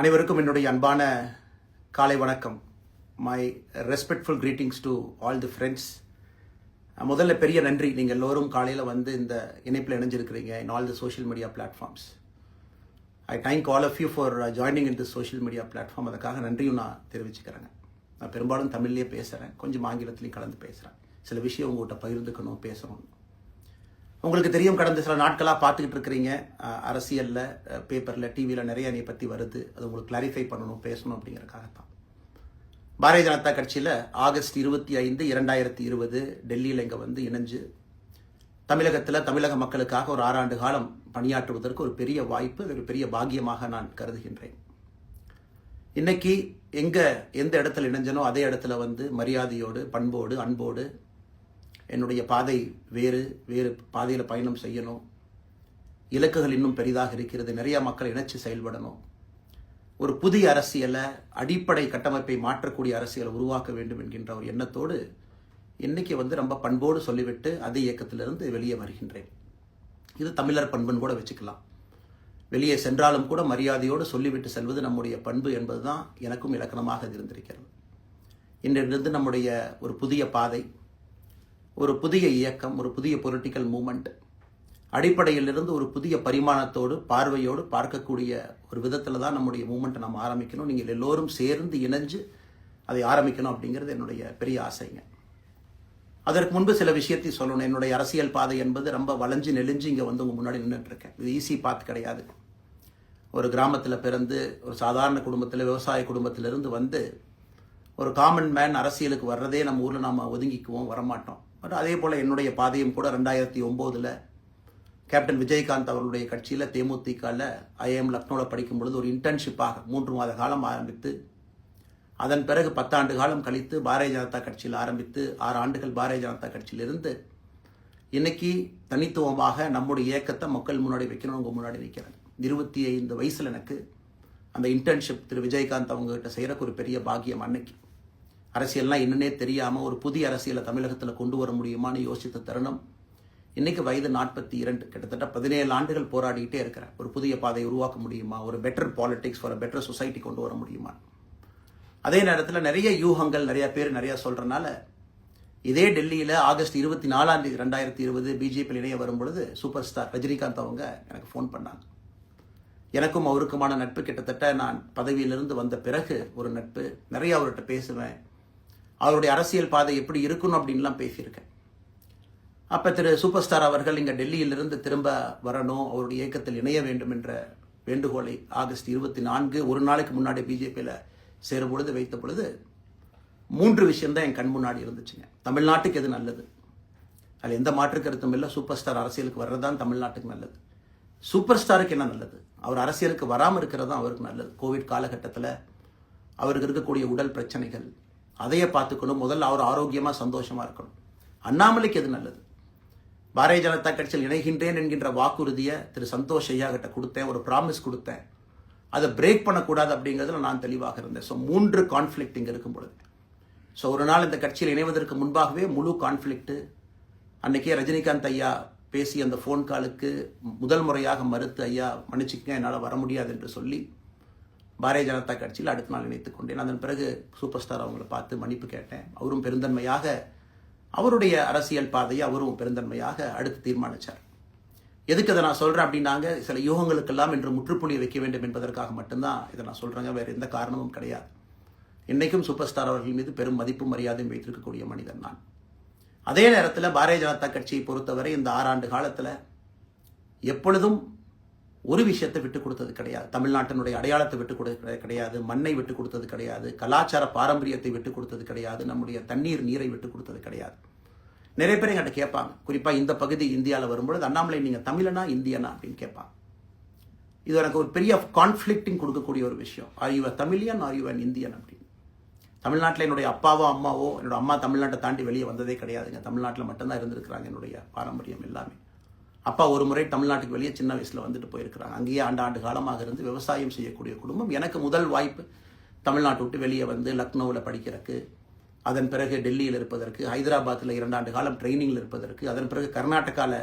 அனைவருக்கும் என்னுடைய அன்பான காலை வணக்கம். My respectful greetings to all the friends. முதல்ல பெரிய நன்றி, நீங்கள் எல்லோரும் காலையில் வந்து இந்த இணைப்பில் இணைஞ்சிருக்கிறீங்க in all the social media platforms. I thank all of you for joining in the social media platform. அதுக்காக நன்றியும் நான் தெரிவிச்சுக்கிறேங்க. நான் பெரும்பாலும் தமிழ்லேயே பேசுகிறேன், கொஞ்சம் ஆங்கிலத்திலையும் கலந்து பேசுகிறேன். சில விஷயம் உங்கள்கிட்ட பகிர்ந்துக்கணும், பேசணும். உங்களுக்கு தெரியும், கடந்த சில நாட்களாக பார்த்துக்கிட்டு இருக்கிறீங்க, அரசியலில், பேப்பரில், டிவியில் நிறைய என்னை பற்றி வருது. அது உங்களுக்கு கிளாரிஃபை பண்ணணும், பேசணும் அப்படிங்கிறக்காகத்தான். பாரதிய ஜனதா கட்சியில் ஆகஸ்ட் 25, 2020 டெல்லியில் இங்கே வந்து இணைஞ்சு தமிழகத்தில் தமிழக மக்களுக்காக ஒரு 6 ஆண்டு காலம் பணியாற்றுவதற்கு ஒரு பெரிய வாய்ப்பு, ஒரு பெரிய பாக்கியமாக நான் கருதுகின்றேன். இன்னைக்கு எந்த இடத்துல இணைஞ்சனோ அதே இடத்துல வந்து மரியாதையோடு, பண்போடு, அன்போடு என்னுடைய பாதை வேறு பாதையில் பயணம் செய்யணும். இலக்குகள் இன்னும் பெரிதாக இருக்கிறது. நிறைய மக்கள் இணைச்சு செயல்படணும். ஒரு புதிய அரசியலை, அடிப்படை கட்டமைப்பை மாற்றக்கூடிய அரசியலை உருவாக்க வேண்டும் என்கின்ற ஒரு எண்ணத்தோடு இன்னைக்கு வந்து ரொம்ப பண்போடு சொல்லிவிட்டு அதே இயக்கத்திலிருந்து வெளியே வருகின்றேன். இது தமிழர் பண்புன்னு கூட வச்சுக்கலாம். வெளியே சென்றாலும் கூட மரியாதையோடு சொல்லிவிட்டு செல்வது நம்முடைய பண்பு என்பதுதான் எனக்கும் இலக்கணமாக இருந்திருக்கிறது. இன்றிலிருந்து நம்முடைய ஒரு புதிய பாதை, ஒரு புதிய இயக்கம், ஒரு புதிய பொலிட்டிக்கல் மூமெண்ட், அடிப்படையிலிருந்து ஒரு புதிய பரிமாணத்தோடு, பார்வையோடு பார்க்கக்கூடிய ஒரு விதத்தில் தான் நம்முடைய மூமெண்ட்டை நம்ம ஆரம்பிக்கணும். நீங்கள் எல்லோரும் சேர்ந்து இணைஞ்சு அதை ஆரம்பிக்கணும் அப்படிங்கிறது என்னுடைய பெரிய ஆசைங்க. அதற்கு முன்பு சில விஷயத்தை சொல்லணும். என்னுடைய அரசியல் பாதை என்பது ரொம்ப வளைஞ்சு நெளிஞ்சு இங்கே வந்து உங்கள் முன்னாடி நின்றுட்டு இருக்கேன். இது ஈஸி பாத் கிடையாது. ஒரு கிராமத்தில் பிறந்து ஒரு சாதாரண குடும்பத்தில், விவசாய குடும்பத்திலிருந்து வந்து ஒரு காமன் மேன் அரசியலுக்கு வர்றதே நம்ம ஊரில் நாம் ஒதுங்கிக்குவோம், வரமாட்டோம். பட் அதே போல் என்னுடைய பாதையும் கூட 2009 கேப்டன் விஜயகாந்த் அவர்களுடைய கட்சியில் தேமுதிகவில் ஐஎம் லக்னோவில் படிக்கும் பொழுது ஒரு இன்டர்ன்ஷிப்பாக 3 மாத காலம் ஆரம்பித்து, அதன் பிறகு 10 ஆண்டு காலம் கழித்து பாரதிய ஜனதா கட்சியில் ஆரம்பித்து 6 ஆண்டுகள் பாரதிய ஜனதா கட்சியிலிருந்து இன்னைக்கு தனித்துவமாக நம்முடைய இயக்கத்தை மக்கள் முன்னாடி வைக்கணும். உங்கள் முன்னாடி வைக்கிறேன். 25 வயசில் எனக்கு அந்த இன்டர்ன்ஷிப் திரு விஜயகாந்த் அவங்ககிட்ட செய்கிறக்கு ஒரு பெரிய பாக்கியம். அன்னைக்கு அரசியல்லாம் என்னன்னே தெரியாமல் ஒரு புதிய அரசியலை தமிழகத்தில் கொண்டு வர முடியுமான்னு யோசித்த தருணம். இன்னைக்கு வயது 42, கிட்டத்தட்ட 17 ஆண்டுகள் போராடிக்கிட்டே இருக்கிறேன். ஒரு புதிய பாதையை உருவாக்க முடியுமா, ஒரு better politics for better society கொண்டு வர முடியுமா. அதே நேரத்தில் நிறைய யூகங்கள், நிறைய பேர் நிறைய சொல்றதுனால இதே டெல்லியில் ஆகஸ்ட் 24, 2020 பிஜேபியில் இணைய வரும் பொழுது சூப்பர் ஸ்டார் ரஜினிகாந்த் அவங்க எனக்கு ஃபோன் பண்ணாங்க. எனக்கும் அவருக்குமான நட்பு கிட்டத்தட்ட நான் பதவியிலிருந்து வந்த பிறகு ஒரு நட்பு. நிறைய அவர்கிட்ட பேசுவேன். அவருடைய அரசியல் பாதை எப்படி இருக்கணும் அப்படின்லாம் பேசியிருக்கேன். அப்போ திரு சூப்பர் ஸ்டார் அவர்கள் இங்கே டெல்லியிலிருந்து திரும்ப வரணும், அவருடைய இயக்கத்தில் இணைய வேண்டும் என்ற வேண்டுகோளை ஆகஸ்ட் 24 ஒரு நாளைக்கு முன்னாடி பிஜேபியில் சேரும் பொழுது வைத்த பொழுது 3 விஷயம்தான் என் கண் முன்னாடி இருந்துச்சுங்க. தமிழ்நாட்டுக்கு எது நல்லது, அதில் எந்த மாற்று கருத்தும் இல்லை. சூப்பர் ஸ்டார் அரசியலுக்கு வர்றதுதான் தமிழ்நாட்டுக்கு நல்லது. சூப்பர் ஸ்டாருக்கு என்ன நல்லது, அவர் அரசியலுக்கு வராமல் இருக்கிறது தான் அவருக்கு நல்லது. கோவிட் காலகட்டத்தில் அவருக்கு இருக்கக்கூடிய உடல் பிரச்சனைகள், அதையே பார்த்துக்கணும். முதல்ல அவர் ஆரோக்கியமாக சந்தோஷமாக இருக்கணும். அண்ணாமலைக்கு எது நல்லது, பாரதிய ஜனதா கட்சியில் இணைகின்றேன் என்கின்ற வாக்குறுதியை திரு சந்தோஷ் ஐயா கிட்ட கொடுத்தேன், ஒரு ப்ராமிஸ் கொடுத்தேன். அதை பிரேக் பண்ணக்கூடாது அப்படிங்கிறதுல நான் தெளிவாக இருந்தேன். ஸோ 3 கான்ஃப்ளிக்ட் இங்கே இருக்கும் பொழுது, ஸோ ஒரு நாள் இந்த கட்சியில் இணைவதற்கு முன்பாகவே முழு கான்ஃப்ளிக்ட்டு. அன்னைக்கே ரஜினிகாந்த் ஐயா பேசி அந்த ஃபோன் காலுக்கு முதல் முறையாக மறுத்து, ஐயா மன்னிச்சுக்கங்க, என்னால் வர முடியாது என்று சொல்லி பாரதிய ஜனதா கட்சியில் அடுத்த நாள் இணைத்துக் கொண்டேன். அதன் பிறகு சூப்பர் ஸ்டார் அவங்களை பார்த்து மன்னிப்பு கேட்டேன். அவரும் பெருந்தன்மையாக அவருடைய அரசியல் பாதையை அவரும் பெருந்தன்மையாக அடுத்து தீர்மானித்தார். எதுக்கு அதை நான் சொல்கிறேன் அப்படின்னாங்க, சில யூகங்களுக்கெல்லாம் இன்று முற்றுப்புள்ளி வைக்க வேண்டும் என்பதற்காக மட்டும்தான் இதை நான் சொல்கிறேங்க. வேறு எந்த காரணமும் கிடையாது. இன்றைக்கும் சூப்பர் ஸ்டார் அவர்கள் மீது பெரும் மதிப்பும் மரியாதையும் வைத்திருக்கக்கூடிய மனிதன் நான். அதே நேரத்தில் பாரதிய ஜனதா கட்சியை பொறுத்தவரை இந்த 6 ஆண்டு காலத்தில் எப்பொழுதும் ஒரு விஷயத்தை விட்டு கொடுத்தது கிடையாது. தமிழ்நாட்டினுடைய அடையாளத்தை விட்டு கொடுத்தது கிடையாது, மண்ணை விட்டு கொடுத்தது கிடையாது, கலாச்சார பாரம்பரியத்தை விட்டு கொடுத்தது கிடையாது, நம்முடைய நீரை விட்டு கொடுத்தது கிடையாது. நிறைய பேர் என்கிட்ட கேட்பாங்க, குறிப்பாக இந்த பகுதி இந்தியாவில் வரும்பொழுது, அண்ணாமலை நீங்கள் தமிழனா இந்தியனா அப்படின்னு கேட்பாங்க. இது எனக்கு ஒரு பெரிய கான்ஃப்ளிக்டிங் கொடுக்கக்கூடிய ஒரு விஷயம். Are you Tamilian, are you an Indian அப்படின்னு. தமிழ்நாட்டில் என்னுடைய அப்பாவோ அம்மாவோ, என்னோட அம்மா தமிழ்நாட்டை தாண்டி வெளியே வந்ததே கிடையாதுங்க. தமிழ்நாட்டில் மட்டும்தான் இருந்திருக்கிறாங்க. என்னுடைய பாரம்பரியம் எல்லாமே. அப்பா ஒரு முறை தமிழ்நாட்டுக்கு வெளியே சின்ன வயசில் வந்துட்டு போயிருக்கிறாங்க. அங்கேயே ஆண்டு காலமாக இருந்து விவசாயம் செய்யக்கூடிய குடும்பம். எனக்கு முதல் வாய்ப்பு தமிழ்நாட்டை விட்டு வெளியே வந்து லக்னோவில் படிக்கிறதுக்கு, அதன் பிறகு டெல்லியில் இருப்பதற்கு, ஹைதராபாத்தில் 2 ஆண்டு காலம் ட்ரைனிங்கில் இருப்பதற்கு, அதன் பிறகு கர்நாடகாவில்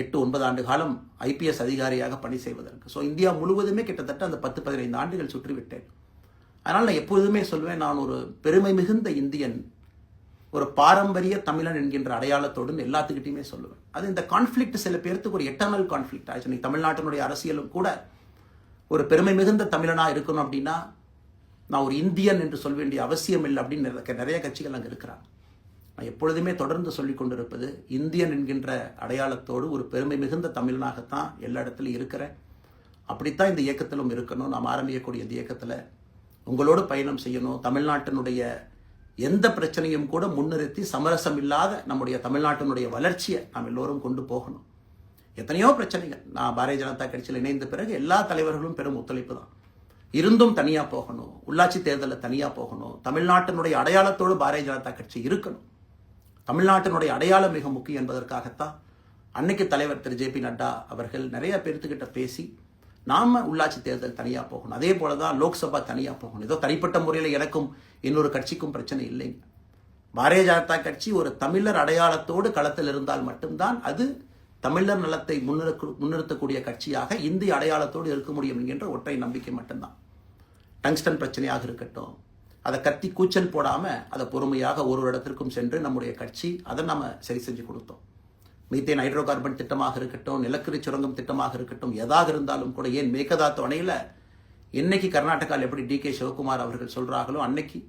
8-9 ஆண்டு காலம் IPS அதிகாரியாக பணி செய்வதற்கு. ஸோ இந்தியா முழுவதுமே கிட்டத்தட்ட அந்த 10-15 ஆண்டுகள் சுற்றிவிட்டேன். அதனால் நான் எப்பொழுதுமே சொல்வேன், நான் ஒரு பெருமை மிகுந்த இந்தியன், ஒரு பாரம்பரிய தமிழன் என்கின்ற அடையாளத்தோடு எல்லாத்துக்கிட்டையுமே சொல்லுவேன். அது இந்த கான்ஃப்ளிக்ட் சில பேர்த்துக்கு ஒரு எட்டர்னல் கான்ஃப்ளிக்ட் ஆச்சு. தமிழ்நாட்டினுடைய அரசியலும் கூட ஒரு பெருமை மிகுந்த தமிழனா இருக்கணும் அப்படின்னா நான் ஒரு இந்தியன் என்று சொல்ல வேண்டிய அவசியம் இல்லை அப்படின்னு நிறைய கட்சிகள் அங்கே இருக்கிறாங்க. நான் எப்பொழுதுமே தொடர்ந்து சொல்லிக் கொண்டிருப்பது, இந்தியன் என்கின்ற அடையாளத்தோடு ஒரு பெருமை மிகுந்த தமிழனாகத்தான் எல்லா இடத்துலையும் இருக்கிறேன். அப்படித்தான் இந்த இயக்கத்திலும் இருக்கணும். நாம் ஆரம்பிக்கக்கூடிய இந்த இயக்கத்தில் உங்களோடு பயணம் செய்யணும். தமிழ்நாட்டினுடைய எந்த பிரச்சனையும் கூட முன்னிறுத்தி சமரசம் இல்லாத நம்முடைய தமிழ்நாட்டினுடைய வளர்ச்சியை நாம் எல்லோரும் கொண்டு போகணும். எத்தனையோ பிரச்சனைகள். நான் பாரதிய ஜனதா கட்சியில் இணைந்த பிறகு எல்லா தலைவர்களும் பெரும் ஒத்துழைப்பு தான். இருந்தும் தனியாக போகணும், உள்ளாட்சி தேர்தலில் தனியாக போகணும், தமிழ்நாட்டினுடைய அடையாளத்தோடு பாரதிய ஜனதா கட்சி இருக்கணும். தமிழ்நாட்டினுடைய அடையாளம் மிக முக்கியம் என்பதற்காகத்தான் அன்னைக்கு தலைவர் திரு JP நட்டா அவர்கள் நிறைய பேர்த்துக்கிட்ட பேசி நாம உள்ளாட்சி தேர்தல் தனியாக போகணும், அதே போலதான் லோக்சபா தனியாக போகணும். ஏதோ தனிப்பட்ட முறையில் எனக்கும் இன்னொரு கட்சிக்கும் பிரச்சனை இல்லைங்க. பாரதிய ஜனதா கட்சி ஒரு தமிழர் அடையாளத்தோடு களத்தில் இருந்தால் மட்டும்தான் அது தமிழர் நலத்தை முன்னிறுத்தக்கூடிய கட்சியாக இந்திய அடையாளத்தோடு இருக்க முடியும் என்கின்ற ஒற்றை நம்பிக்கை மட்டும்தான். டங்ஸ்டன் பிரச்சனையாக இருக்கட்டும், அதை கத்தி கூச்சல் போடாமல் அதை பொறுமையாக ஒரு இடத்திற்கும் சென்று நம்முடைய கட்சி அதை நம்ம சரி செஞ்சு கொடுத்தோம். மீத்தேன் ஹைட்ரோ கார்பன் திட்டமாக இருக்கட்டும், நிலக்கரி சுரங்கம் திட்டமாக இருக்கட்டும், எதாக இருந்தாலும் கூட, ஏன் மேகதாத்து அணையில் இன்னைக்கு கர்நாடகாவில் எப்படி DK சிவகுமார் அவர்கள் சொல்கிறார்களோ அன்னைக்கு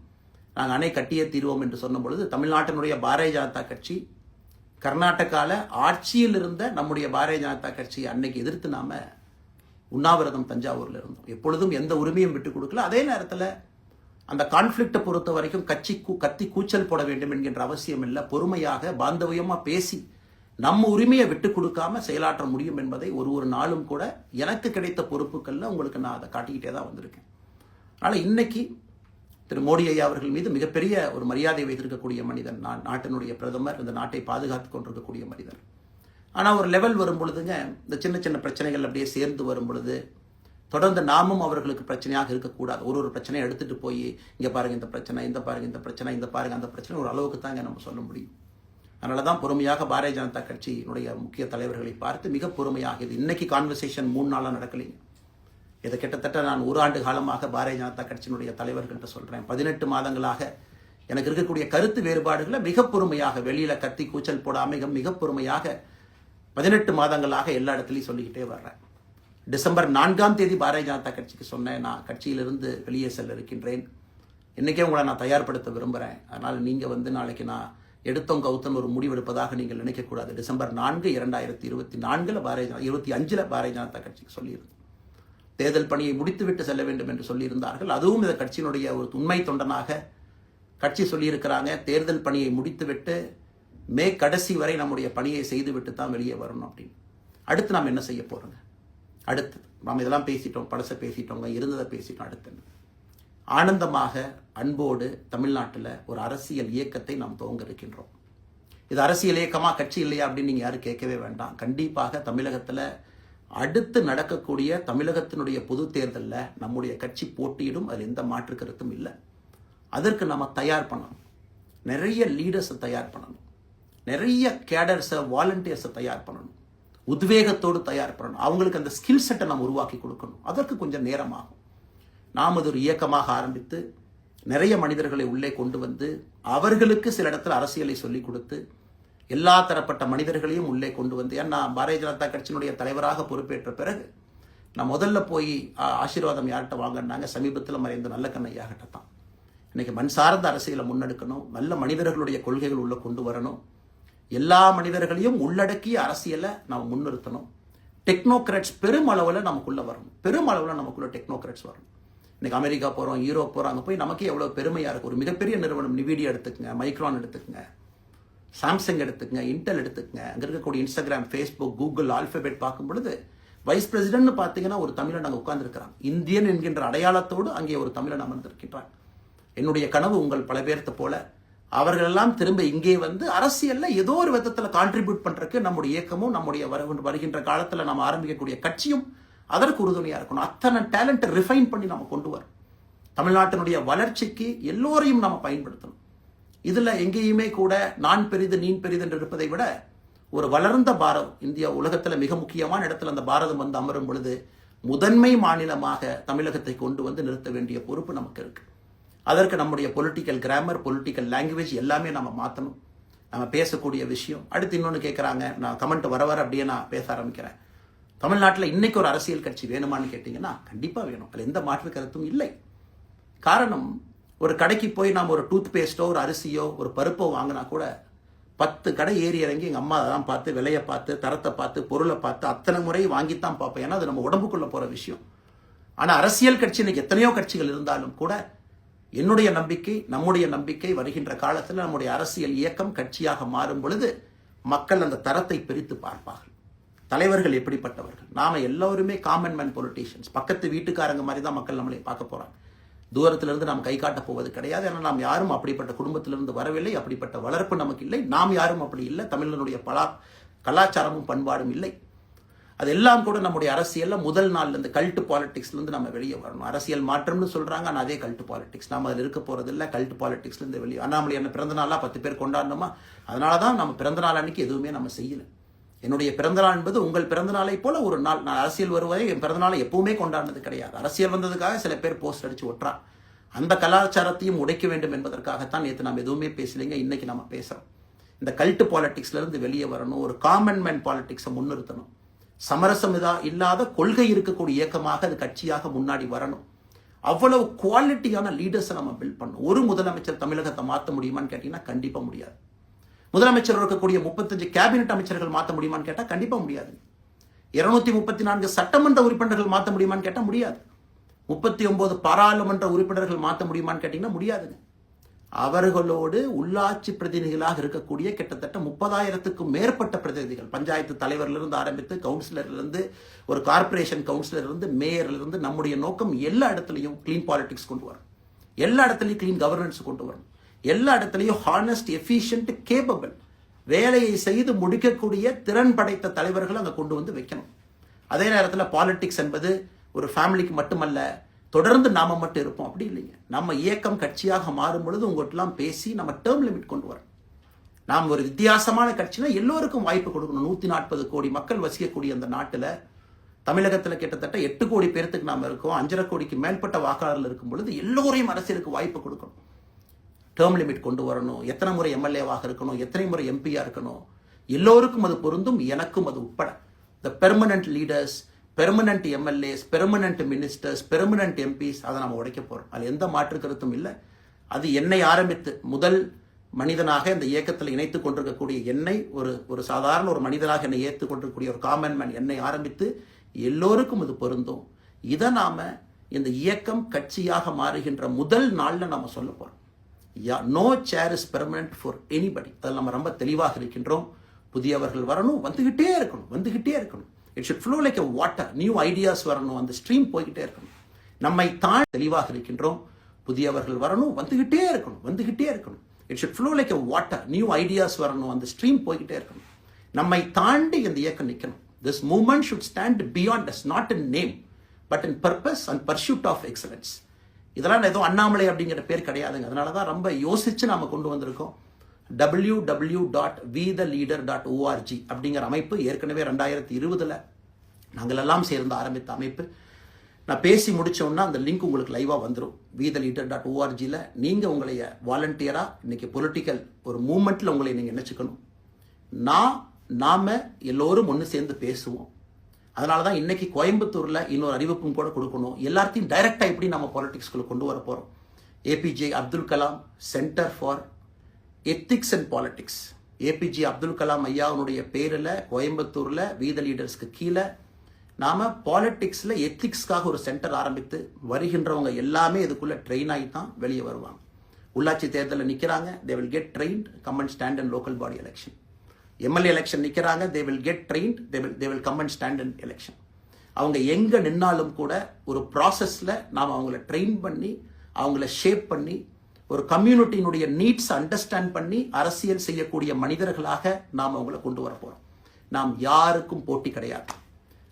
நாங்கள் அணை கட்டியே தீர்வோம் என்று சொன்ன பொழுது தமிழ்நாட்டினுடைய பாரதிய ஜனதா கட்சி கர்நாடகாவில் ஆட்சியில் இருந்த நம்முடைய பாரதிய ஜனதா கட்சியை அன்னைக்கு எதிர்த்து நாம உண்ணாவிரதம் தஞ்சாவூரில் இருந்தோம். எப்பொழுதும் எந்த உரிமையும் விட்டு கொடுக்கல. அதே நேரத்தில் அந்த கான்ஃப்ளிக்டை பொறுத்த வரைக்கும் கத்தி கூச்சல் போட வேண்டும் என்கின்ற அவசியம் இல்லை. பொறுமையாக பாந்தவியமாக பேசி நம்ம உரிமையை விட்டு கொடுக்காம செயலாற்ற முடியும் என்பதை ஒரு நாளும் கூட எனக்கு கிடைத்த பொறுப்புகளில் உங்களுக்கு நான் அதை காட்டிக்கிட்டே தான் வந்திருக்கேன். அதனால் இன்னைக்கு திரு மோடி ஐயா அவர்கள் மீது மிகப்பெரிய ஒரு மரியாதை வைத்திருக்கக்கூடிய மனிதன். நான் நாட்டினுடைய பிரதமர், இந்த நாட்டை பாதுகாத்து கொண்டிருக்கக்கூடிய மனிதர். ஆனால் ஒரு லெவல் வரும் பொழுதுங்க, இந்த சின்ன சின்ன பிரச்சனைகள் அப்படியே சேர்ந்து வரும் பொழுது தொடர்ந்து நாமும் அவர்களுக்கு பிரச்சனையாக இருக்கக்கூடாது. ஒரு பிரச்சனையை எடுத்துட்டு போய் இங்கே பாருங்க இந்த பிரச்சனை, இந்த பாருங்க இந்த பிரச்சனை, இந்த பாருங்க அந்த பிரச்சனை, ஒரு அளவுக்கு தாங்க நம்ம சொல்ல முடியும். அதனால தான் பொறுமையாக பாரதிய ஜனதா கட்சியினுடைய முக்கிய தலைவர்களை பார்த்து மிக பொறுமையாக, இது இன்னைக்கு கான்வர்சேஷன் 3 நாளாக நடக்கலைங்க. இதை கிட்டத்தட்ட நான் 1 ஆண்டு காலமாக பாரதிய ஜனதா கட்சியினுடைய தலைவர்கள்ட்ட சொல்கிறேன். 18 மாதங்களாக எனக்கு இருக்கக்கூடிய கருத்து வேறுபாடுகளை மிக பொறுமையாக, வெளியில் கத்தி கூச்சல் போடாமல் மிக பொறுமையாக 18 மாதங்களாக எல்லா இடத்துலையும் சொல்லிக்கிட்டே வர்றேன். டிசம்பர் 4ஆம் தேதி பாரதிய ஜனதா கட்சிக்கு சொன்னேன், நான் கட்சியிலிருந்து வெளியே செல்ல இருக்கின்றேன், இன்றைக்கே உங்களை நான் தயார்படுத்த விரும்புகிறேன். அதனால் நீங்கள் நாளைக்கு நான் எடுத்தோம் கவுத்தம் ஒரு முடிவெடுப்பதாக நீங்கள் நினைக்கக்கூடாது. டிசம்பர் 4, 2024 25 பாரதிய ஜனதா கட்சிக்கு சொல்லியிருந்தேன். தேர்தல் பணியை முடித்துவிட்டு செல்ல வேண்டும் என்று சொல்லியிருந்தார்கள். அதுவும் இந்த கட்சியினுடைய ஒரு உண்மை தொண்டனாக கட்சி சொல்லியிருக்கிறாங்க, தேர்தல் பணியை முடித்துவிட்டு மே கடைசி வரை நம்முடைய பணியை செய்துவிட்டு தான் வெளியே வரணும் அப்படின்னு. அடுத்து நாம் என்ன செய்ய போகிறோங்க? அடுத்து நாம் இதெல்லாம் பேசிட்டோம், படசை பேசிட்டோங்க, இருந்ததை பேசிட்டோம். அடுத்து ஆனந்தமாக அன்போடு தமிழ்நாட்டில் ஒரு அரசியல் இயக்கத்தை நாம் துவங்க இருக்கின்றோம். இது அரசியல் இயக்கமா, கட்சி இல்லையா அப்படின்னு நீங்கள் யாரும் கேட்கவே வேண்டாம். கண்டிப்பாக தமிழகத்தில் அடுத்து நடக்கக்கூடிய தமிழகத்தினுடைய பொது தேர்தலில் நம்முடைய கட்சி போட்டியிடும், அதில் எந்த மாற்று கருத்தும் இல்லை. அதற்கு நம்ம தயார் பண்ணணும், நிறைய லீடர்ஸை தயார் பண்ணணும், நிறைய கேடர்ஸை, வாலண்டியர்ஸை தயார் பண்ணணும், உத்வேகத்தோடு தயார் பண்ணணும். அவங்களுக்கு அந்த ஸ்கில் செட்டை நம்ம உருவாக்கி கொடுக்கணும். அதற்கு கொஞ்சம் நேரமாகும். நாம் அது ஒரு இயக்கமாக ஆரம்பித்து நிறைய மனிதர்களை உள்ளே கொண்டு வந்து அவர்களுக்கு சில இடத்துல அரசியலை சொல்லிக் கொடுத்து எல்லா தரப்பட்ட மனிதர்களையும் உள்ளே கொண்டு வந்து, ஏன்னா பாரதிய ஜனதா கட்சியினுடைய தலைவராக பொறுப்பேற்ற பிறகு நான் முதல்ல போய் ஆசீர்வாதம் யார்கிட்ட வாங்கினாங்க, சமீபத்தில் மறைந்த நல்லக்கண்ணையாகிட்ட தான். இன்னைக்கு மண் சார்ந்த அரசியலை முன்னெடுக்கணும், நல்ல மனிதர்களுடைய கொள்கைகள் உள்ள கொண்டு வரணும், எல்லா மனிதர்களையும் உள்ளடக்கிய அரசியலை நாம் முன்னிறுத்தணும். டெக்னோக்ராட்ஸ் பெருமளவில் நமக்குள்ள வரணும், பெருமளவில் நமக்குள்ள டெக்னோக்ராட்ஸ் வரணும். இன்னைக்கு அமெரிக்கா போகிறோம், யூரோப் போகிறோம், அங்கே போய் நமக்கே எவ்வளோ பெருமையாக இருக்கும். ஒரு மிகப்பெரிய நிறுவனம் நிவிடியா எடுத்துக்கங்க, மைக்ரான் எடுத்துக்கங்க, சாம்சங் எடுத்துக்கங்க, இன்டெல் எடுத்துக்கங்க, அங்கே இருக்கக்கூடிய இன்ஸ்டாகிராம், ஃபேஸ்புக், கூகுள், ஆல்பபெட் பார்க்கும் பொழுது வைஸ் பிரசிடென்ட்னு பார்த்தீங்கன்னா ஒரு தமிழன் அங்கே உட்கார்ந்துருக்கிறான். இந்தியன் என்கின்ற அடையாளத்தோடு அங்கே ஒரு தமிழன் அமர்ந்திருக்கின்றான். என்னுடைய கனவு உங்கள் பல பேர்த்த போல அவர்களெல்லாம் திரும்ப இங்கே வந்து அரசியல்ல ஏதோ ஒரு விதத்தில் கான்ட்ரிபியூட் பண்றதுக்கு நம்முடைய இயக்கமும் நம்முடைய வருகின்ற காலத்தில் நம்ம ஆரம்பிக்கக்கூடிய கட்சியும் அதற்கு உறுதுணையா இருக்கணும். அத்தனை டேலண்ட்டை ரிஃபைன் பண்ணி நம்ம கொண்டு வரோம். தமிழ்நாட்டினுடைய வளர்ச்சிக்கு எல்லோரையும் நம்ம பயன்படுத்தணும். இதுல எங்கேயுமே கூட நான் பெரிது நீ பெரிது என்று இருப்பதை விட ஒரு வளர்ந்த பாரதம், இந்தியா உலகத்தில் மிக முக்கியமான இடத்துல அந்த பாரதம் வந்து அமரும் பொழுது முதன்மை மாநிலமாக தமிழகத்தை கொண்டு வந்து நிறுத்த வேண்டிய பொறுப்பு நமக்கு இருக்கு. அதற்கு நம்முடைய பொலிட்டிக்கல் கிராமர், பொலிட்டிக்கல் லாங்குவேஜ் எல்லாமே நம்ம மாற்றணும். நம்ம பேசக்கூடிய விஷயம். அடுத்து இன்னொன்று கேட்குறாங்க, நான் கமெண்ட் வர அப்படியே நான் பேச ஆரம்பிக்கிறேன். தமிழ்நாட்டில் இன்னைக்கு ஒரு அரசியல் கட்சி வேணுமான்னு கேட்டிங்கன்னா கண்டிப்பாக வேணும். அதில் எந்த மாற்று கருத்தும் இல்லை. காரணம், ஒரு கடைக்கு போய் நாம் ஒரு டூத் பேஸ்ட்டோ ஒரு அரிசியோ ஒரு பருப்போ வாங்கினா கூட 10 கடை ஏறி இறங்கி எங்கள் அம்மா அதெல்லாம் பார்த்து, விலையை பார்த்து, தரத்தை பார்த்து, பொருளை பார்த்து அத்தனை முறை வாங்கித்தான் பார்ப்பேன். ஏன்னா அது நம்ம உடம்புக்குள்ளே போகிற விஷயம். ஆனால் அரசியல் கட்சி இன்னைக்கு எத்தனையோ கட்சிகள் இருந்தாலும் கூட என்னுடைய நம்பிக்கை, நம்முடைய நம்பிக்கை, வருகின்ற காலத்தில் நம்முடைய அரசியல் இயக்கம் கட்சியாக மாறும் பொழுது மக்கள் அந்த தரத்தை பிரித்து பார்ப்பார்கள். தலைவர்கள் எப்படிப்பட்டவர்கள்? நாம எல்லோருமே காமன் மேன் பொலிட்டீஷியன்ஸ். பக்கத்து வீட்டுக்காரங்க மாதிரி தான் மக்கள் நம்மளை பார்க்க போறாங்க. தூரத்திலிருந்து நாம் கை காட்ட போவது கிடையாது. ஏன்னா நாம் யாரும் அப்படிப்பட்ட குடும்பத்திலிருந்து வரவில்லை, அப்படிப்பட்ட வளர்ப்பு நமக்கு இல்லை, நாம் யாரும் அப்படி இல்லை, தமிழனுடைய கலாச்சாரமும் பண்பாடும் இல்லை. அதெல்லாம் கூட நம்முடைய அரசியல்ல முதல் நாள்ல இருந்து கல்ட் பாலிடிக்ஸ்ல இருந்து நம்ம வெளியே வரணும். அரசியல் மாற்றம்னு சொல்றாங்க, ஆனால் அதே கல்ட் பாலிடிக்ஸ். நம்ம அதில் இருக்க போறது இல்லை. கல்ட் பாலிடிக்ஸ்ல இருந்து வெளியே. அண்ணாமலை என்ன பிறந்த நாளா 10 பேர் கொண்டாடணுமா? அதனாலதான் நம்ம பிறந்த நாள் அன்னைக்கு எதுவுமே நம்ம செய்யல. என்னுடைய பிறந்தநாள் என்பது உங்கள் பிறந்தநாளை போல ஒரு நாள். நான் அரசியல் வருவதை என் பிறந்தநாளை எப்பவுமே கொண்டாடினது கிடையாது. அரசியல் வந்ததுக்காக சில பேர் போஸ்ட் அடிச்சு ஒட்டுறா. அந்த கலாச்சாரத்தையும் உடைக்க வேண்டும் என்பதற்காகத்தான் நேற்று நாம் எதுவுமே பேசலைங்க. இன்னைக்கு நம்ம பேசுறோம். இந்த கல்ட் பாலிடிக்ஸ்ல இருந்து வெளியே வரணும். ஒரு காமன் மேன் பாலிடிக்ஸை முன்னிறுத்தணும். சமரசம் இல்லாத கொள்கை இருக்கக்கூடிய இயக்கமாக அது கட்சியாக முன்னாடி வரணும். அவ்வளவு குவாலிட்டியான லீடர்ஸை நம்ம பில்ட் பண்ணணும். ஒரு முதலமைச்சர் தமிழகத்தை மாற்ற முடியுமான்னு கேட்டீங்கன்னா கண்டிப்பா முடியாது. முதலமைச்சர் இருக்கக்கூடிய 35 கேபினெட் அமைச்சர்கள் மாற்ற முடியுமான்னு கேட்டால் கண்டிப்பாக முடியாது. 234 சட்டமன்ற உறுப்பினர்கள் மாற்ற முடியுமான்னு கேட்டால் முடியாது. 39 பாராளுமன்ற உறுப்பினர்கள் மாற்ற முடியுமான்னு கேட்டீங்கன்னா முடியாதுங்க. அவர்களோடு உள்ளாட்சி பிரதிநிதிகளாக இருக்கக்கூடிய கிட்டத்தட்ட 30,000க்கும் மேற்பட்ட பிரதிநிதிகள், பஞ்சாயத்து தலைவரிலிருந்து ஆரம்பித்து கவுன்சிலர்லேருந்து ஒரு கார்பரேஷன் கவுன்சிலர்லேருந்து மேயர்லேருந்து, நம்முடைய நோக்கம் எல்லா இடத்துலையும் கிளீன் பாலிடிக்ஸ் கொண்டு வரணும். எல்லா இடத்துலையும் கிளீன் கவர்னன்ஸ் கொண்டு வரணும். எல்லா இடத்துலையும் ஹானஸ்ட், எஃபிஷியன்ட், கேப்பபிள், வேலையை செய்து முடிக்கக்கூடிய திறன் படைத்த தலைவர்கள் அங்கே கொண்டு வந்து வைக்கணும். அதே நேரத்தில் பாலிடிக்ஸ் என்பது ஒரு ஃபேமிலிக்கு மட்டுமல்ல, தொடர்ந்து நாம மட்டும் இருப்போம் அப்படி இல்லைங்க. நம்ம இயக்கம் கட்சியாக மாறும் பொழுது உங்கள்கிட்டலாம் பேசி நம்ம டேர்ம் லிமிட் கொண்டு வரோம். நாம் ஒரு வித்தியாசமான கட்சினா எல்லோருக்கும் வாய்ப்பு கொடுக்கணும். 140 கோடி மக்கள் வசிக்கக்கூடிய அந்த நாட்டில், தமிழகத்தில் கிட்டத்தட்ட 8 கோடி பேருக்கு நாம் இருக்கோம். 5.5 கோடிக்கு மேற்பட்ட வாக்காளர்கள் இருக்கும் பொழுது எல்லோரையும் அரசியலுக்கு வாய்ப்பு கொடுக்கணும். டேர்ம் லிமிட் கொண்டு வரணும். எத்தனை முறை எம்எல்ஏவாக இருக்கணும், எத்தனை முறை எம்பியா இருக்கணும், எல்லோருக்கும் அது பொருந்தும், எனக்கும் அது உட்பட. The permanent leaders, permanent MLAs, permanent ministers, permanent MPs, அதை நம்ம உடைக்க போறோம். அது எந்த மாற்று கருத்தும் இல்லை. அது என்னை ஆரம்பித்து முதல் மனிதனாக இந்த இயக்கத்தில் இணைத்துக் கொண்டிருக்கக்கூடிய என்னை, ஒரு சாதாரண ஒரு மனிதனாக என்னை ஏற்றுக் கொண்டிருக்கக்கூடிய ஒரு காமன் மேன் என்னை ஆரம்பித்து எல்லோருக்கும் இது பொருந்தும். இதை நாம இந்த இயக்கம் கட்சியாக மாறுகின்ற முதல் நாள்ல நம்ம சொல்ல போறோம். No chair is permanent for anybody. அதில் நம்ம ரொம்ப தெளிவாக இருக்கின்றோம். புதியவர்கள் வரணும், வந்துகிட்டே இருக்கணும். It should flow like a water. New ideas வரணும், அந்த ஸ்ட்ரீம் போய்கிட்டே இருக்கணும். நம்மை தாண்டி தெளிவாக இருக்கின்றோம். புதியவர்கள் வரணும், வந்துகிட்டே இருக்கணும். It should flow like a water. New ideas வரணும், அந்த ஸ்ட்ரீம் போய்கிட்டே இருக்கணும். நம்மை தாண்டி இந்த இயக்கம் நிற்கணும். This movement should stand beyond us, not in name but in purpose and pursuit of excellence. இதெல்லாம் ஏதோ அண்ணாமலை அப்படிங்கிற பேர் கிடையாதுங்க. அதனால தான் ரொம்ப யோசிச்சு நாம கொண்டு வந்திருக்கோம். www.vetheleader.org அப்படிங்கிற அமைப்பு ஏற்கனவே 2020 நாங்கள் எல்லாம் சேர்ந்து ஆரம்பித்த அமைப்பு. நான் பேசி முடிச்சோன்னா அந்த லிங்க் உங்களுக்கு லைவா வந்துடும். vetheleader.org-ல நீங்க உங்களைய வாலண்டியரா இன்னைக்கு பொலிட்டிக்கல் ஒரு மூவ்மெண்ட்ல உங்களை நீங்க நினைச்சுக்கணும். நாம எல்லோரும் ஒன்று சேர்ந்து பேசுவோம். அதனால தான் இன்னைக்கு கோயம்புத்தூர்ல இன்னொரு அறிவிப்பும் கூட கொடுக்கணும். எல்லாத்தையும் டைரக்டா எப்படி நம்ம பாலிடிக்ஸ்குள்ள கொண்டு வர போறோம். APJ Abdul Kalam centre for ethics and politics, APJ Abdul Kalam ஐயாவுடைய பேரில் கோயம்புத்தூர்ல வீத லீடர்ஸ்க்கு கீழே நாம பாலிடிக்ஸ்ல எத்திக்ஸ்க்காக ஒரு சென்டர் ஆரம்பித்து வருகின்றவங்க எல்லாமே இதுக்குள்ள ட்ரெயின் ஆகி தான் வெளியே வருவாங்க. உள்ளாட்சி தேர்தலில் நிற்கிறாங்க, they will get trained, come and stand in local body election. MLA election நிற்கிறாங்க, they will get trained, they will come and stand in election. அவங்க எங்க நின்னாலும் கூட ஒரு ப்ராசஸ்ல நாம் அவங்கள ட்ரெயின் பண்ணி, அவங்கள ஷேப் பண்ணி, ஒரு கம்யூனிட்டியினுடைய நீட்ஸ் அண்டர்ஸ்டாண்ட் பண்ணி அரசியல் செய்யக்கூடிய மனிதர்களாக நாம் அவங்கள கொண்டு வர போறோம். நாம் யாருக்கும் போட்டி கிடையாது.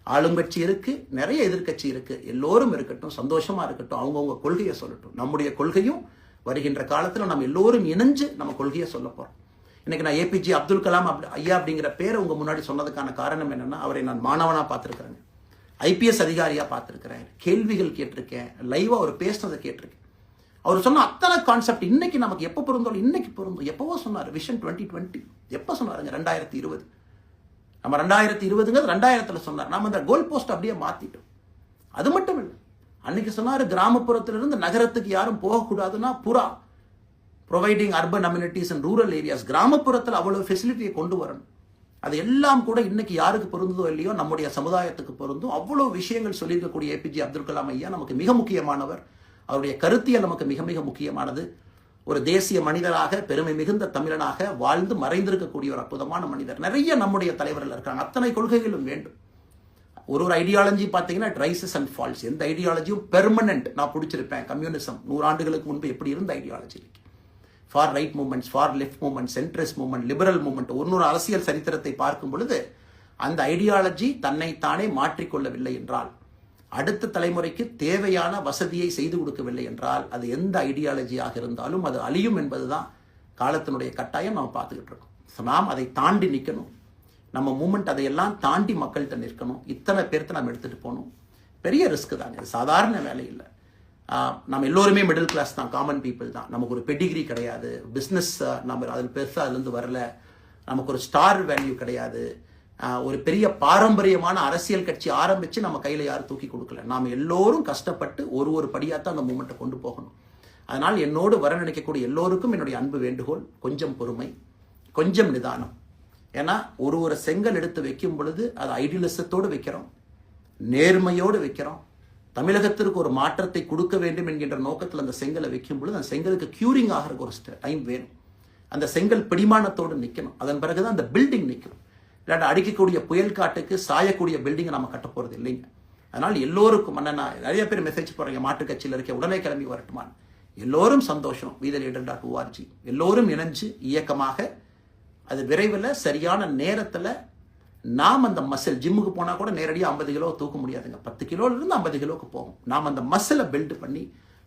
ஆளுங்கட்சி இருக்கு, நிறைய எதிர்கட்சி இருக்கு, எல்லோரும் இருக்கட்டும், சந்தோஷமா இருக்கட்டும், அவங்கவுங்க கொள்கையை சொல்லட்டும். நம்முடைய கொள்கையும் வருகின்ற காலத்தில் நம்ம எல்லோரும் இணைஞ்சு நம்ம கொள்கையை சொல்ல போறோம். இன்னைக்கு நான் ஏபிஜே அப்துல் கலாம் ஐயா அப்படிங்கிற பேரை உங்க முன்னாடி சொன்னதுக்கான காரணம் என்னன்னா, அவரை நான் மாணவனா பார்த்திருக்கிறேன், ஐபிஎஸ் அதிகாரியா பார்த்திருக்கிறேன், கேள்விகள் கேட்டிருக்கேன், லைவா அவர் பேசினதை கேட்டிருக்கேன். அவர் சொன்ன அத்தனை கான்செப்ட் இன்னைக்கு நமக்கு எப்போ பொருந்தோம், இன்னைக்கு பொருந்தும். எப்பவோ சொன்னார் விஷன் 2020, எப்போ சொன்னாருங்க? 2020. நம்ம 2020ங்கிறது 2000த்துல சொன்னார். நம்ம அந்த கோல் போஸ்ட் அப்படியே மாத்திட்டோம். அது மட்டும் இல்லை, அன்னைக்கு சொன்னாரு கிராமப்புறத்திலிருந்து நகரத்துக்கு யாரும் போகக்கூடாதுன்னா புறா providing urban amenities and rural areas, கிராமப்புறத்தில் அவ்வளவு ஃபெசிலிட்டியை கொண்டு வரணும். அது எல்லாம் கூட இன்னைக்கு யாருக்கு பொருந்ததோ இல்லையோ நம்முடைய சமுதாயத்துக்கு பொருந்தும். அவ்வளவு விஷயங்கள் சொல்லியிருக்கக்கூடிய ஏபிஜே அப்துல் கலாம் ஐயா நமக்கு மிக முக்கியமானவர். அவருடைய கருத்தியல் நமக்கு மிக மிக முக்கியமானது. ஒரு தேசிய மனிதராக, பெருமை மிகுந்த தமிழனாக வாழ்ந்து மறைந்திருக்கக்கூடிய ஒரு அற்புதமான மனிதர். நிறைய நம்முடைய தலைவர்கள் இருக்காங்க. அத்தனை கொள்கைகளும் வேண்டும். ஒரு ஐடியாலஜி பார்த்தீங்கன்னா இட் ரைசஸ் அண்ட் ஃபால்ஸ். எந்த ஐடியாலஜியும் பெர்மனன்ட் நான் பிடிச்சிருப்பேன். கம்யூனிசம் 100 ஆண்டுகளுக்கு முன்பு எப்படி இருந்த ideology, for right movements, for left movement, centrist movement, liberal movement, ஒரு அரசியல் சரித்திரத்தை பார்க்கும் பொழுது அந்த ஐடியாலஜி தன்னைத்தானே மாற்றிக்கொள்ளவில்லை என்றால், அடுத்த தலைமுறைக்கு தேவையான வசதியை செய்து கொடுக்கவில்லை என்றால், அது எந்த ஐடியாலஜியாக இருந்தாலும் அது அழியும் என்பதுதான் காலத்தினுடைய கட்டாயம். நம்ம பார்த்துக்கிட்டு இருக்கோம். நாம் அதை தாண்டி நிற்கணும். நம்ம மூமெண்ட் அதையெல்லாம் தாண்டி மக்கள்கிட்ட நிற்கணும். இத்தனை பேர்த்த நம்ம எடுத்துட்டு போகணும். பெரிய ரிஸ்க் தாங்க, இது சாதாரண வேலை இல்லை. நம்ம எல்லோருமே மிடில் கிளாஸ் தான், காமன் பீப்புள் தான். நமக்கு ஒரு பெடிகிரி கிடையாது, பிஸ்னஸ் நம்ம அதில் பெருசாக அதுலேருந்து வரல, நமக்கு ஒரு ஸ்டார் வேல்யூ கிடையாது, ஒரு பெரிய பாரம்பரியமான அரசியல் கட்சி ஆரம்பித்து நம்ம கையில் யாரும் தூக்கி கொடுக்கல. நாம் எல்லோரும் கஷ்டப்பட்டு ஒரு படியாத்தான் அந்த மூமெண்ட்டை கொண்டு போகணும். அதனால் என்னோடு வர நினைக்கக்கூடிய எல்லோருக்கும் என்னுடைய அன்பு வேண்டுகோள், கொஞ்சம் பொறுமை, கொஞ்சம் நிதானம். ஏன்னா ஒரு செங்கல் எடுத்து வைக்கும் பொழுது அது ஐடியலிசத்தோடு வைக்கிறோம், நேர்மையோடு வைக்கிறோம். தமிழகத்திற்கு ஒரு மாற்றத்தை கொடுக்க வேண்டும் என்கின்ற நோக்கத்தில் அந்த செங்கலை வைக்கும் பொழுது அந்த செங்கலுக்கு கியூரிங் ஆகிறதுக்கு ஒரு டைம் வேணும். அந்த செங்கல் பிடிமானத்தோடு நிற்கணும். அதன் பிறகுதான் அந்த பில்டிங் நிற்கும். இல்லாட்ட அடிக்கக்கூடிய புயல் காட்டுக்கு சாயக்கூடிய பில்டிங்கை நம்ம கட்ட போகிறது இல்லைங்க. அதனால் எல்லோருக்கும் என்னன்னா, நிறைய பேர் மெசேஜ் போடுறீங்க, மாற்றுக் கட்சியில் இருக்க உடனே கிளம்பி வரட்டுமான். எல்லோரும் சந்தோஷம். wetheLeader.org எல்லோரும் இணைஞ்சு இயக்கமாக, அது விரைவில் சரியான நேரத்தில் நாம் அந்த மசில், ஜிம்முக்கு போனால் கூட நேரடியாக 50 கிலோ தூக்க முடியாதுங்க, 10 கிலோலேருந்து 50 கிலோக்கு போகும். நாம் அந்த மசிலை பில்டு பண்ணி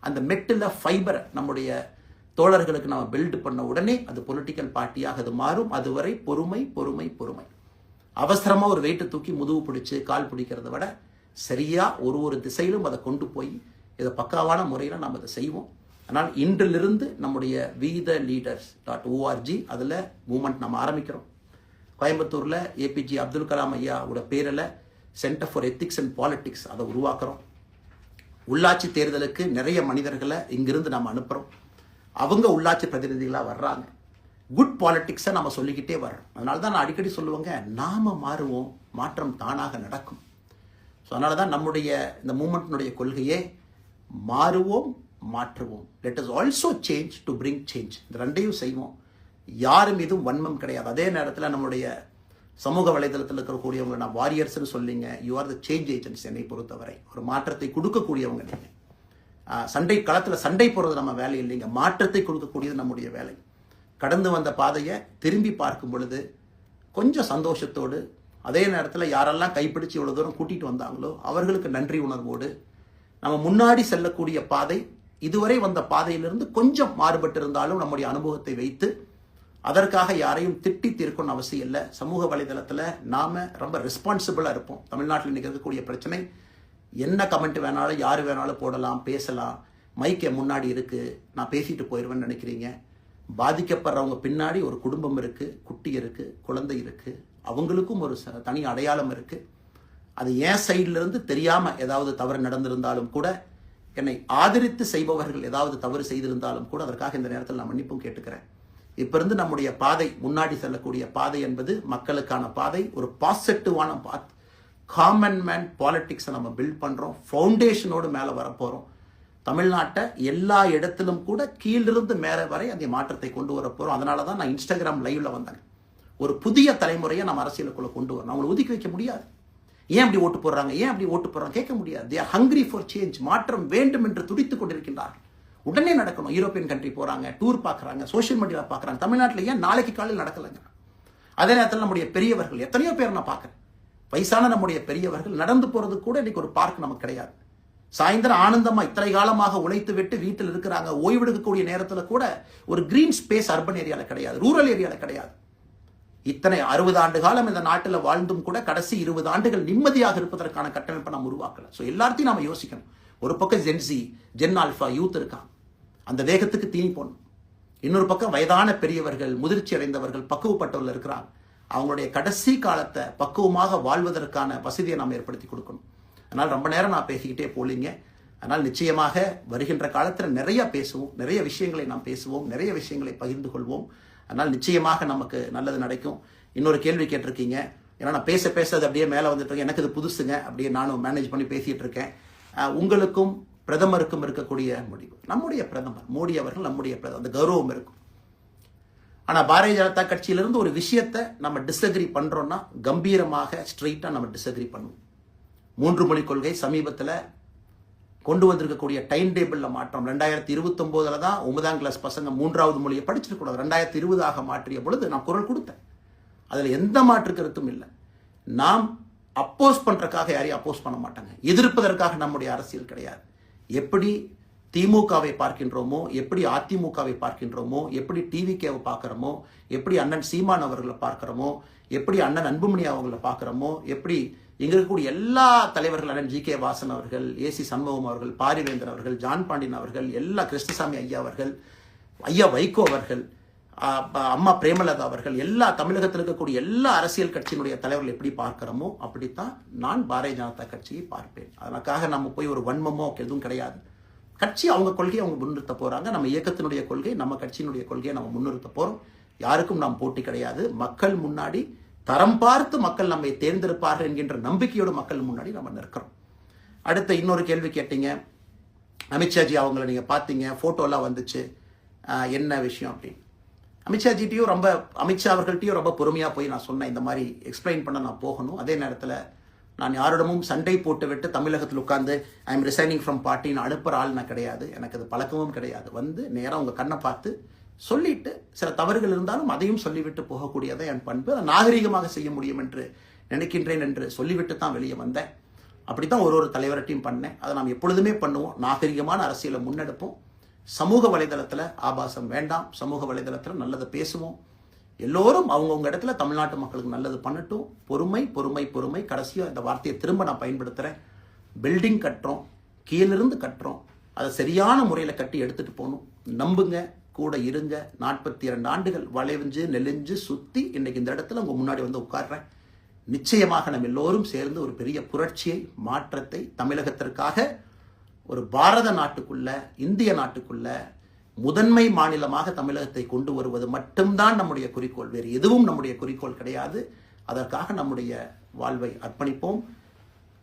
அந்த மெட்டில் ஃபைபரை நம்முடைய தோழர்களுக்கு நம்ம பில்டு பண்ண உடனே அது பொலிட்டிக்கல் பார்ட்டியாக அது மாறும். அதுவரை பொறுமை பொறுமை பொறுமை. அவசரமாக ஒரு வெயிட்டை தூக்கி முதுகு பிடிச்சி கால் பிடிக்கிறத விட சரியாக ஒரு திசையிலும் அதை கொண்டு போய் இதை பக்காவான முறையில் நாம் அதை செய்வோம். ஆனால் இன்றிலிருந்து நம்முடைய wetheLeaders.org அதில் மூமெண்ட் நம்ம ஆரம்பிக்கிறோம். கோயம்புத்தூரில் ஏபிஜே அப்துல் கலாம் ஐயாவோட பேரில் centre for ethics and politics அதை உருவாக்குறோம். உள்ளாட்சி தேர்தலுக்கு நிறைய மனிதர்களை இங்கிருந்து நம்ம அனுப்புகிறோம். அவங்க உள்ளாட்சி பிரதிநிதிகளாக வர்றாங்க. குட் பாலிட்டிக்ஸை நம்ம சொல்லிக்கிட்டே வர்றோம். அதனால தான் நான் அடிக்கடி சொல்லுவாங்க, நாம மாறுவோம், மாற்றம் தானாக நடக்கும். ஸோ அதனால தான் நம்முடைய இந்த மூமெண்ட்டினுடைய கொள்கையே மாறுவோம், மாற்றுவோம். Let us also change to bring change. இந்த ரெண்டையும் செய்வோம். யாரும் இதுவும் வன்மம் கிடையாது. அதே நேரத்தில் நம்முடைய சமூக வலைதளத்தில் இருக்கக்கூடியவங்க நான் வாரியர்ஸ்ன்னு சொல்லிங்க, you are the change agents. என்னை பொறுத்தவரை ஒரு மாற்றத்தை கொடுக்கக்கூடியவங்க நீங்கள். சண்டை களத்தில் சண்டை போடுறது நம்ம வேலை இல்லைங்க, மாற்றத்தை கொடுக்கக்கூடியது நம்முடைய வேலை. கடந்து வந்த பாதையை திரும்பி பார்க்கும் பொழுது கொஞ்சம் சந்தோஷத்தோடு, அதே நேரத்தில் யாரெல்லாம் கைப்பிடிச்சு இவ்வளோ தூரம் கூட்டிகிட்டு வந்தாங்களோ அவர்களுக்கு நன்றி உணர்வோடு, நம்ம முன்னாடி செல்லக்கூடிய பாதை இதுவரை வந்த பாதையிலிருந்து கொஞ்சம் மாறுபட்டு இருந்தாலும் நம்முடைய அனுபவத்தை வைத்து அதற்காக யாரையும் திட்டி தீர்க்கணும்னு அவசியம் இல்லை. சமூக வலைதளத்தில் நாம் ரொம்ப ரெஸ்பான்சிபிளாக இருப்போம். தமிழ்நாட்டில் இன்றைக்கி இருக்கக்கூடிய பிரச்சனை, என்ன கமெண்ட் வேணாலும் யார் வேணாலும் போடலாம், பேசலாம், மைக்கை முன்னாடி இருக்குது, நான் பேசிட்டு போயிடுவேன்னு நினைக்கிறீங்க. பாதிக்கப்படுறவங்க பின்னாடி ஒரு குடும்பம் இருக்குது, குட்டி இருக்குது, குழந்தை இருக்குது, அவங்களுக்கும் ஒரு தனி அடையாளம் இருக்குது. அது என் சைட்லேருந்து தெரியாமல் ஏதாவது தவறு நடந்திருந்தாலும் கூட, என்னை ஆதரித்து செய்பவர்கள் ஏதாவது தவறு செய்திருந்தாலும் கூட அதற்காக இந்த நேரத்தில் நான் மன்னிப்பும் கேட்டுக்கிறேன். இப்போ இருந்து நம்முடைய பாதை, முன்னாடி செல்லக்கூடிய பாதை என்பது மக்களுக்கான பாதை, ஒரு பாசிட்டிவான பாத். காமன் மேன் பாலிட்டிக்ஸை நம்ம பில்ட் பண்ணுறோம். ஃபவுண்டேஷனோடு மேலே வரப்போகிறோம். தமிழ்நாட்டை எல்லா இடத்திலும் கூட கீழிருந்து மேலே வரை அந்த மாற்றத்தை கொண்டு வர போகிறோம். அதனால தான் நான் இன்ஸ்டாகிராம் லைவ்ல வந்தேன். ஒரு புதிய தலைமுறையை நம்ம அரசியலுக்குள்ள கொண்டு வரணும். அவங்களை ஒதுக்கி வைக்க முடியாது. ஏன் அப்படி ஓட்டு போடுறாங்க, ஏன் அப்படி ஓட்டு போடுறாங்க கேட்க முடியாது. They are hungry for change. மாற்றம் வேண்டும் என்று துடித்துக் கொண்டிருக்கின்றார்கள். உடனே நடக்கணும். யூரோப்பியன் கண்ட்ரி போகிறாங்க, டூர் பார்க்குறாங்க, சோஷியல் மீடியாவில் பார்க்குறாங்க. தமிழ்நாட்டில் ஏன் நாளைக்கு காலையில் நடக்கலைங்க? அதே நேரத்தில் நம்முடைய பெரியவர்கள் எத்தனையோ பேர் நான் பார்க்குறேன். வயசான நம்முடைய பெரியவர்கள் நடந்து போகிறது கூட இன்னைக்கு ஒரு பார்க் நமக்கு கிடையாது. சாயந்தரம் ஆனந்தமா இத்தனை காலமாக உழைத்து விட்டு வீட்டில் இருக்கிறாங்க. ஓய்வெடுக்கக்கூடிய நேரத்தில் கூட ஒரு கிரீன் ஸ்பேஸ் அர்பன் ஏரியால கிடையாது, ரூரல் ஏரியால கிடையாது. இத்தனை 60 ஆண்டு காலம் இந்த நாட்டில் வாழ்ந்தும் கூட கடைசி 20 ஆண்டுகள் நிம்மதியாக இருப்பதற்கான கட்டமைப்பை நாம் உருவாக்கல. ஸோ எல்லாத்தையும் நாம யோசிக்கணும். ஒரு பக்கம் ஜென்சி, ஜென் ஆல்பா யூத் இருக்கான், அந்த வேகத்துக்கு தீனி போடணும். இன்னொரு பக்கம் வயதான பெரியவர்கள், முதிர்ச்சி அடைந்தவர்கள், பக்குவப்பட்டவர்கள் இருக்கிறாங்க. அவங்களுடைய கடைசி காலத்தை பக்குவமாக வாழ்வதற்கான வசதியை நாம் ஏற்படுத்தி கொடுக்கணும். அதனால் ரொம்ப நேரம் நான் பேசிக்கிட்டே போலீங்க. அதனால் நிச்சயமாக வருகின்ற காலத்தில் நிறைய பேசுவோம், நிறைய விஷயங்களை நாம் பேசுவோம், நிறைய விஷயங்களை பகிர்ந்து கொள்வோம். அதனால் நிச்சயமாக நமக்கு நல்லது நடக்கும். இன்னொரு கேள்வி கேட்டிருக்கீங்க, ஏன்னா நான் பேச அது அப்படியே மேலே வந்துட்டு இருக்கேன், எனக்கு இது புதுசுங்க, அப்படியே நானும் மேனேஜ் பண்ணி பேசிட்டு இருக்கேன். உங்களுக்கும் பிரதமருக்கும் இருக்கக்கூடிய முடிவு, நம்முடைய பிரதமர் மோடி அவர்கள் நம்முடைய பிரதமர், அந்த கௌரவம் இருக்கும். ஆனா பாரதிய ஜனதா கட்சியிலிருந்து ஒரு விஷயத்தை நம்ம டிஸ்அக்ரி பண்றோம்னா கம்பீரமாக ஸ்ட்ரெயிட்டா நம்ம டிஸ்அக்ரி பண்ணுவோம். 3 மொழி கொள்கை சமீபத்தில் கொண்டு வந்திருக்கக்கூடிய டைம் டேபிள்ல மாற்றம் 2029 தான் 9ஆம் கிளாஸ் பசங்க 3வது மொழியை படிச்சிருக்கூடாது, 2020 மாற்றிய பொழுது நான் குரல் கொடுத்தேன். அதுல எந்த மாற்று கருத்தும் இல்லை. நாம் அப்போஸ் பண்றதுக்காக யாரையும் அப்போஸ் பண்ண மாட்டாங்க, எதிர்ப்பதற்காக நம்முடைய அரசியல் கிடையாது. எப்படி திமுகவை பார்க்கின்றோமோ, எப்படி அதிமுகவை பார்க்கின்றோமோ, எப்படி டிவிகேவை பார்க்கிறோமோ, எப்படி அண்ணன் சீமான் அவர்களை பார்க்கிறோமோ, எப்படி அண்ணன் அன்புமணி அவர்களை பார்க்கிறோமோ, எப்படி இங்க இருக்கக்கூடிய எல்லா தலைவர்கள், அண்ணன் ஜி கே வாசன் அவர்கள், ஏசி சண்முகம் அவர்கள், பாரிவேந்தர் அவர்கள், ஜான் பாண்டியன் அவர்கள், எல்லா கிருஷ்ணசாமி ஐயா அவர்கள், ஐயா வைகோ அவர்கள், அம்மா பிரேமலதா அவர்கள், எல்லா தமிழகத்தில் இருக்கக்கூடிய எல்லா அரசியல் கட்சியினுடைய தலைவர்கள் எப்படி பார்க்கிறோமோ அப்படித்தான் நான் பாரதிய ஜனதா கட்சியை பார்ப்பேன். அதற்காக நம்ம போய் ஒரு வன்மமோ எதுவும் கிடையாது. கட்சி அவங்க கொள்கையை அவங்க முன்னிறுத்த போறாங்க, நம்ம இயக்கத்தினுடைய கொள்கை, நம்ம கட்சியினுடைய கொள்கையை நம்ம முன்னிறுத்த போறோம். யாருக்கும் நாம் போட்டி கிடையாது. மக்கள் முன்னாடி தரம் பார்த்து மக்கள் நம்மை தேர்ந்தெடுப்பார்கள் என்கின்ற நம்பிக்கையோடு மக்கள் முன்னாடி நம்ம நிற்கிறோம். அடுத்த இன்னொரு கேள்வி கேட்டீங்க, அமித்ஷாஜி அவங்கள நீங்க பார்த்தீங்க, போட்டோலாம் வந்துச்சு, என்ன விஷயம் அப்படின்னு. அமித்ஷாஜிட்டையும் அமித்ஷா அவர்கள்ட்டையும் ரொம்ப பொறுமையா போய் நான் சொன்னேன், இந்த மாதிரி எக்ஸ்பிளைன் பண்ண நான் போகணும். அதே நேரத்தில் நான் யாரிடமும் சண்டை போட்டு விட்டு தமிழகத்தில் உட்கார்ந்து ஐ எம் ரிசைனிங் ஃப்ரம் பார்ட்டின்னு அனுப்புற ஆள் நான் கிடையாது, எனக்கு அது பழக்கமும் கிடையாது. வந்து நேராக உங்க கண்ணை பார்த்து சொல்லிட்டு சில தவறுகள் இருந்தாலும் அதையும் சொல்லிவிட்டு போகக்கூடியதை என் பண்பு, அதை நாகரீகமாக செய்ய முடியும் என்று நினைக்கின்றேன் என்று சொல்லிவிட்டு தான் வெளியே வந்தேன். அப்படித்தான் ஒரு தலைவர்கிட்டையும் பண்ணேன். அதை நாம் எப்பொழுதுமே பண்ணுவோம். நாகரிகமான அரசியலை முன்னெடுப்போம். சமூக வலைதளத்தில் ஆபாசம் வேண்டாம், சமூக வலைதளத்தில் நல்லதை பேசுவோம். எல்லோரும் அவங்கவுங்க இடத்துல தமிழ்நாட்டு மக்களுக்கு நல்லது பண்ணட்டும். பொறுமை பொறுமை பொறுமை. கடைசியாக இந்த வார்த்தையை திரும்ப நான் பயன்படுத்துகிறேன். பில்டிங் கட்டுறோம், கீழிருந்து கட்டுறோம், அதை சரியான முறையில் கட்டி எடுத்துட்டு போகணும். நம்புங்க, கூட இருங்க. 42 ஆண்டுகள் வளைஞ்சு நெளிஞ்சு சுற்றி இன்னைக்கு இந்த இடத்துல உங்க முன்னாடி வந்து உட்கார்றேன். நிச்சயமாக நம்ம எல்லோரும் சேர்ந்து ஒரு பெரிய புரட்சியை, மாற்றத்தை தமிழகத்திற்காக, ஒரு பாரத நாட்டுக்குள்ள, இந்திய நாட்டுக்குள்ள முதன்மை மாநிலமாக தமிழகத்தை கொண்டு வருவது மட்டும்தான் நம்முடைய குறிக்கோள். வேறு எதுவும் நம்முடைய குறிக்கோள் கிடையாது. அதற்காக நம்முடைய வாழ்வை அர்ப்பணிப்போம்.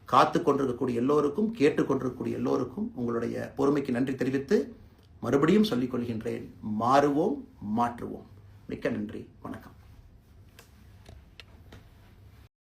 காத்து கொண்டிருக்கக்கூடிய எல்லோருக்கும், கேட்டுக்கொண்டிருக்கக்கூடிய எல்லோருக்கும் உங்களுடைய பொறுமைக்கு நன்றி தெரிவித்து மறுபடியும் சொல்லிக் கொள்கின்றேன். மாறுவோம், மாற்றுவோம். மிக்க நன்றி. வணக்கம்.